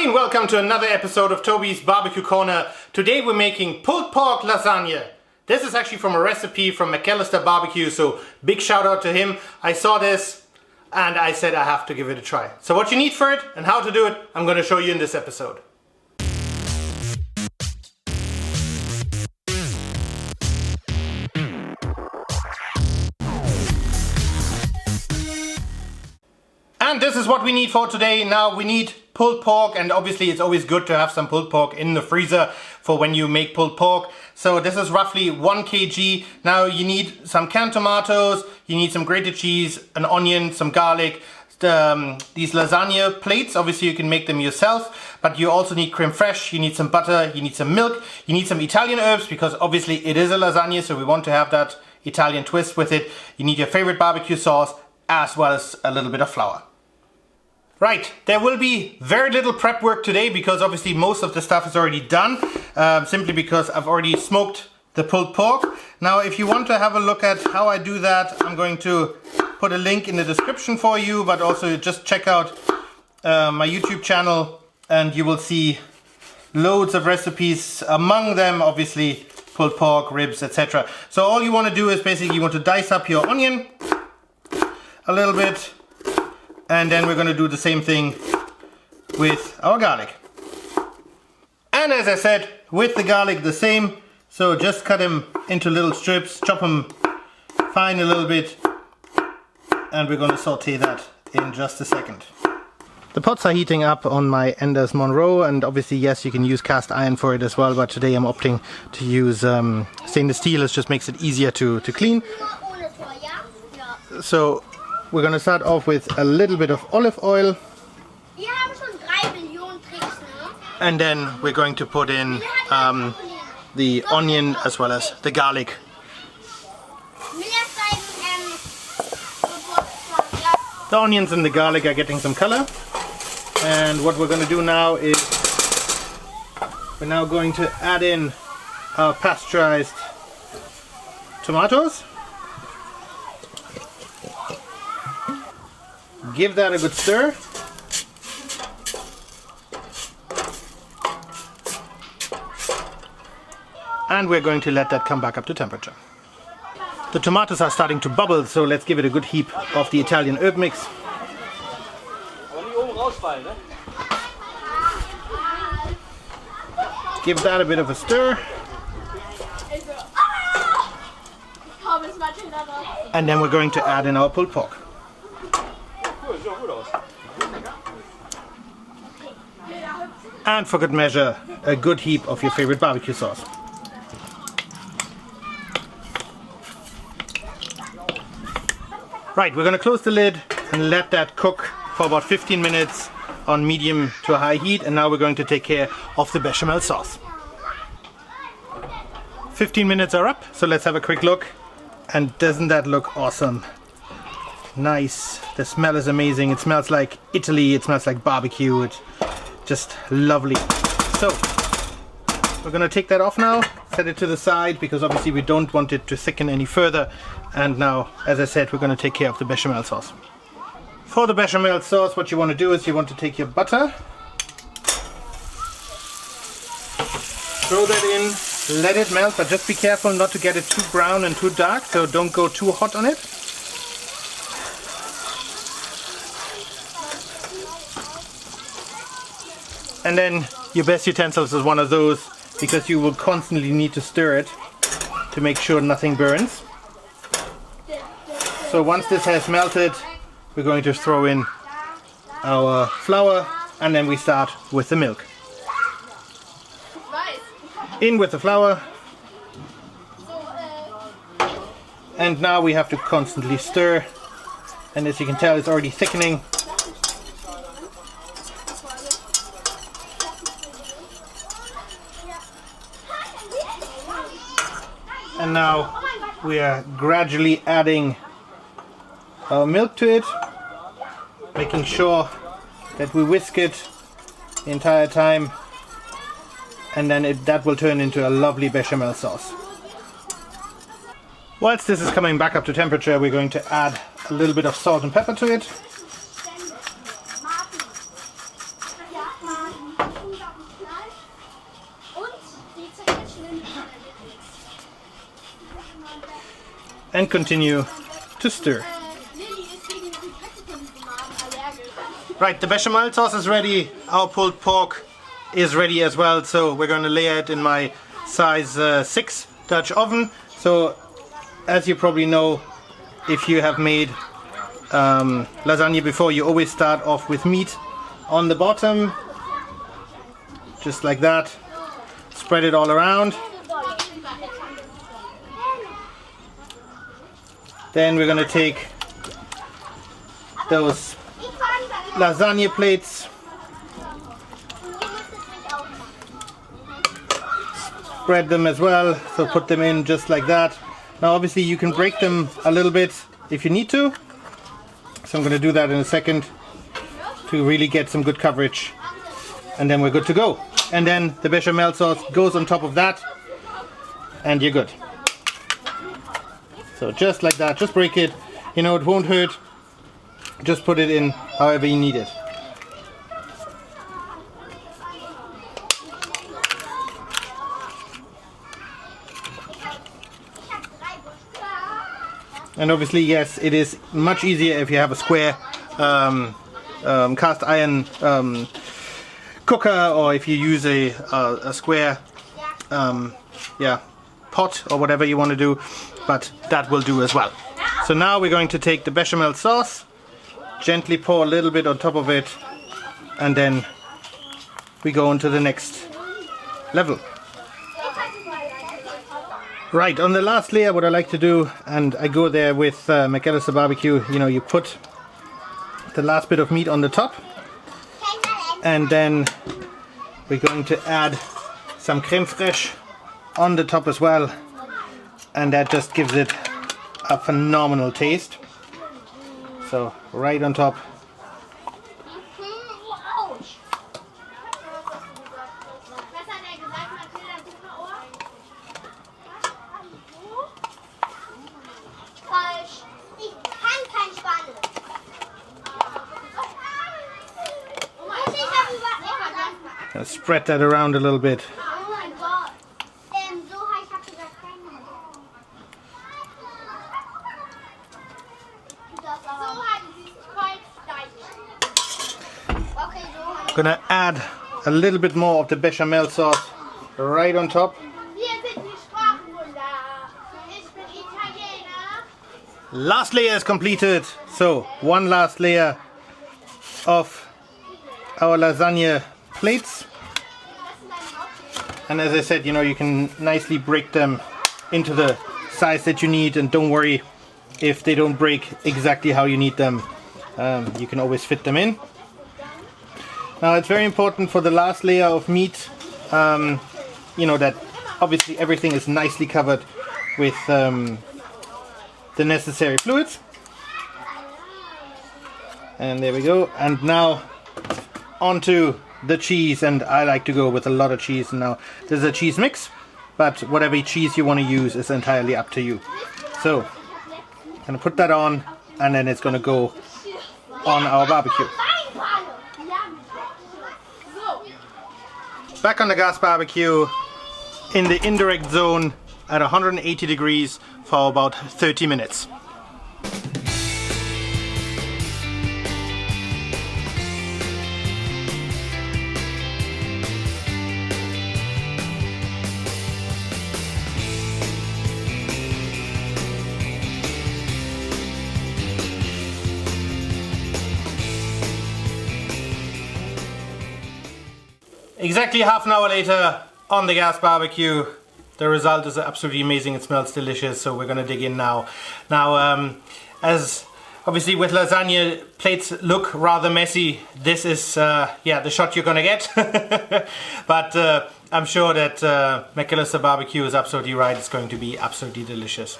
Hi and welcome to another episode of Toby's Barbecue Corner. Today we're making pulled pork lasagna. This is actually from a recipe from McAllister Barbecue, so big shout out to him. I saw this and I said I have to give it a try. So what you need for it and how to do it, I'm going to show you in this episode. And this is what we need for today. Now we need pulled pork, and obviously it's always good to have some pulled pork in the freezer for when you make pulled pork. So this is roughly 1 kg. Now you need some canned tomatoes, you need some grated cheese, an onion, some garlic, these lasagna plates. Obviously you can make them yourself, but you also need crème fraîche, you need some butter, you need some milk, you need some Italian herbs because obviously it is a lasagna, so we want to have that Italian twist with it. You need your favorite barbecue sauce as well as a little bit of flour. Right, there will be very little prep work today because obviously most of the stuff is already done, simply because I've already smoked the pulled pork. Now if you want to have a look at how I do that, I'm going to put a link in the description for you, but also just check out my YouTube channel and you will see loads of recipes, among them obviously pulled pork, ribs, etc. So all you want to do is basically you want to dice up your onion a little bit. And then we're going to do the same thing with our garlic. And as I said, with the garlic the same. So just cut them into little strips, chop them fine a little bit. And we're going to saute that in just a second. The pots are heating up on my Enders Monroe, and obviously yes, you can use cast iron for it as well, but today I'm opting to use stainless steel. It just makes it easier to clean. So we're going to start off with a little bit of olive oil. And then we're going to put in the onion as well as the garlic. The onions and the garlic are getting some color. And what we're going to do now is we're now going to add in our pasteurized tomatoes. Give that a good stir. And we're going to let that come back up to temperature. The tomatoes are starting to bubble, so let's give it a good heap of the Italian herb mix. Give that a bit of a stir. And then we're going to add in our pulled pork. And for good measure, a good heap of your favorite barbecue sauce. Right, we're going to close the lid and let that cook for about 15 minutes on medium to high heat, and now we're going to take care of the bechamel sauce. 15 minutes are up, so let's have a quick look. And doesn't that look awesome? Nice. The smell is amazing. It smells like Italy, it smells like barbecue. It's just lovely. So we're going to take that off now, set it to the side because obviously we don't want it to thicken any further. And now, as I said, we're going to take care of the bechamel sauce. For the bechamel sauce, what you want to do is you want to take your butter, throw that in, let it melt, but just be careful not to get it too brown and too dark, so don't go too hot on it. And then your best utensils is one of those because you will constantly need to stir it to make sure nothing burns. So once this has melted, we're going to throw in our flour and then we start with the milk. In with the flour. And now we have to constantly stir. And as you can tell, it's already thickening. And now we are gradually adding our milk to it, making sure that we whisk it the entire time, and then that will turn into a lovely bechamel sauce. Whilst this is coming back up to temperature, we're going to add a little bit of salt and pepper to it. And continue to stir. Right, the bechamel sauce is ready. Our pulled pork is ready as well. So we're going to layer it in my size 6 Dutch oven. So as you probably know, if you have made lasagna before, you always start off with meat on the bottom. Just like that. Spread it all around. Then we're going to take those lasagna plates, spread them as well, so put them in just like that. Now obviously you can break them a little bit if you need to, so I'm going to do that in a second to really get some good coverage, and then we're good to go. And then the bechamel sauce goes on top of that and you're good. So just like that, just break it, you know, it won't hurt. Just put it in however you need it. And obviously, yes, it is much easier if you have a square cast iron cooker, or if you use a square pot or whatever you want to do, but that will do as well. So now we're going to take the bechamel sauce, gently pour a little bit on top of it, and then we go on to the next level. Right, on the last layer, what I like to do, and I go there with McAllister barbecue, you know, you put the last bit of meat on the top, and then we're going to add some crème fraîche on the top as well, and that just gives it a phenomenal taste. So right on top. Gonna spread that around a little bit. Gonna add a little bit more of the bechamel sauce right on top. Last layer is completed. So one last layer of our lasagna plates. And as I said, you know, you can nicely break them into the size that you need, and don't worry if they don't break exactly how you need them. You can always fit them in. Now it's very important for the last layer of meat, you know, that obviously everything is nicely covered with the necessary fluids. And there we go. And now onto the cheese, and I like to go with a lot of cheese. Now this is a cheese mix, but whatever cheese you want to use is entirely up to you. So I'm gonna put that on, and then it's gonna go on our barbecue. Back on the gas barbecue in the indirect zone at 180 degrees for about 30 minutes. Exactly half an hour later on the gas barbecue, the result is absolutely amazing. It smells delicious, so we're gonna dig in now. Now, as obviously with lasagna, plates look rather messy. This is, yeah, the shot you're gonna get. But I'm sure that McAllister barbecue is absolutely right. It's going to be absolutely delicious.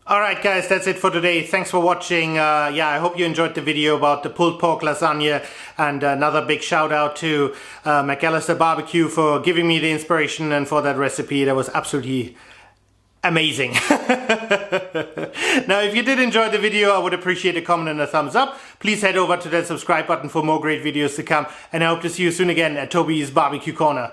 Alright guys, that's it for today. Thanks for watching. Yeah, I hope you enjoyed the video about the pulled pork lasagna, and another big shout out to McAllister barbecue for giving me the inspiration and for that recipe. That was absolutely amazing. Now if you did enjoy the video, I would appreciate a comment and a thumbs up. Please head over to that subscribe button for more great videos to come, and I hope to see you soon again at Toby's Barbecue Corner.